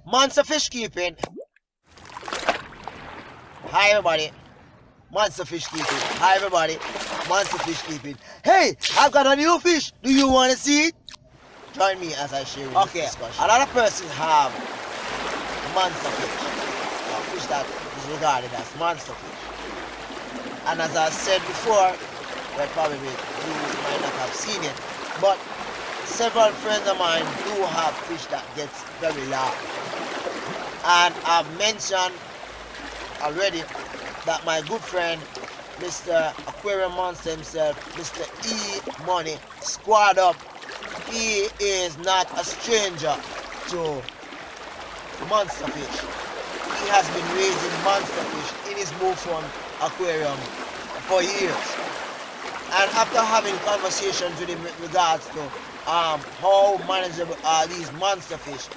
Monster fish keeping. Hi everybody. Monster fish keeping. Hi everybody. Monster fish keeping. Hey, I've got a new fish. Do you want to see it? Join me as I share this discussion. A lot of persons have monster fish. A fish that is regarded as monster fish. And as I said before, well, probably you might not have seen it, but several friends of mine do have fish that gets very large. And I've mentioned already that my good friend, Mr. Aquarium Monster himself, Mr. E Money, Squad Up, he is not a stranger to monster fish. He has been raising monster fish in his Mofon aquarium for years. And after having conversations with him with regards to how manageable are these monster fish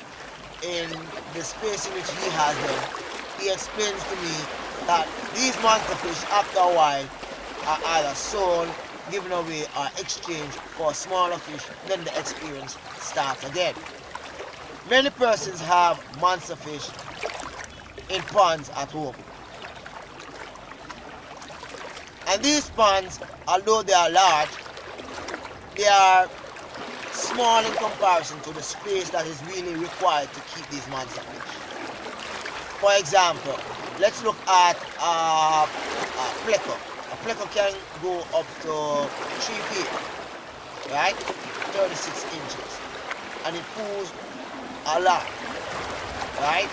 in the space in which he has them, he explains to me that these monster fish after a while are either sold, given away, or exchanged for smaller fish. Then the experience starts again. Many persons have monster fish in ponds at home. And these ponds, although they are large, they are small in comparison to the space that is really required to keep these monster fish. For example, let's look at a pleco. A pleco can go up to 3 feet, right? 36 inches. And it pools a lot, right?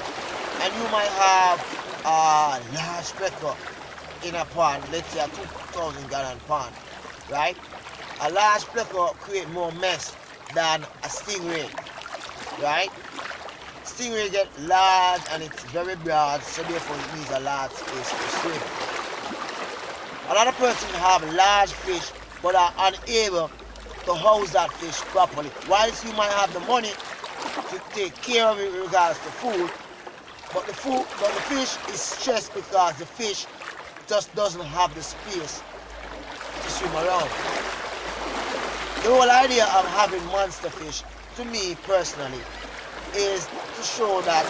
And you might have a large pleco in a pond, let's say a 2,000 gallon pond, right? A large pleco create more mess than a stingray, right? Stingray get large and it's very broad, so therefore it needs a large space to swim. A lot of persons have large fish but are unable to house that fish properly. Whilst you might have the money to take care of it in regards to food, but the fish is stressed because the fish just doesn't have the space to swim around. The whole idea of having monster fish, to me personally, is to show that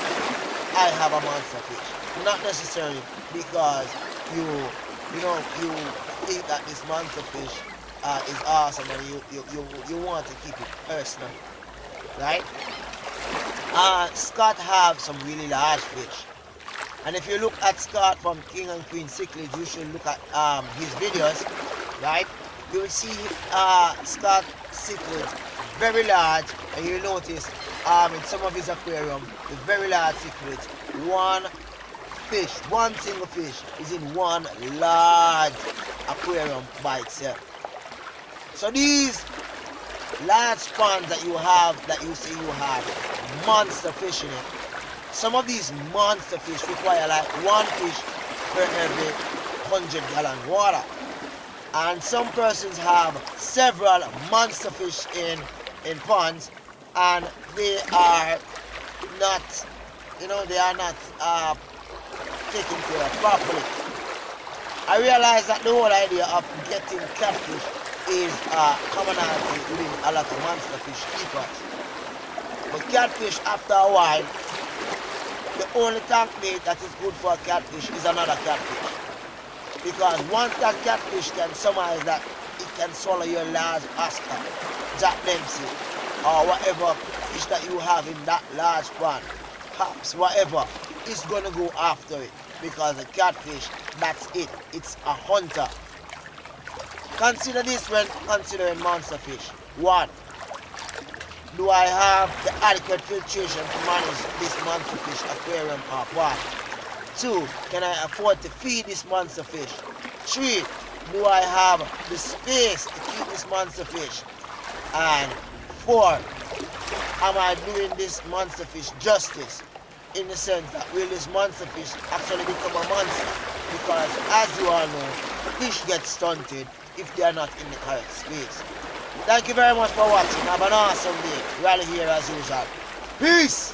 I have a monster fish. Not necessarily because you think that this monster fish is awesome and you want to keep it personal, right? Scott have some really large fish. And if you look at Scott from King and Queen Cichlids, you should look at his videos, right? You will see Scott cichlids very large, and you'll notice in some of his aquarium, the very large cichlids, one single fish is in one large aquarium by itself. So these large ponds that you have, that you say you have monster fish in it, some of these monster fish require like one fish per every 100 gallon water. And some persons have several monster fish in ponds, and they are not, taken care of properly. I realize that the whole idea of getting catfish is a commonality within a lot of monster fish keepers. But catfish, after a while, the only tank bait that is good for a catfish is another catfish. Because once that catfish can surmise that it can swallow your large Oscar, Jack Dempsey, or whatever fish that you have in that large pond, perhaps whatever, it's going to go after it. Because the catfish, that's it. It's a hunter. Consider this when considering monster fish. 1. Do I have the adequate filtration to manage this monster fish aquarium or what? 2. Can I afford to feed this monster fish? 3. Do I have the space to keep this monster fish? And 4. Am I doing this monster fish justice? In the sense that will this monster fish actually become a monster? Because as you all know, fish get stunted if they are not in the correct space. Thank you very much for watching. Have an awesome day. Rally here as usual. Peace!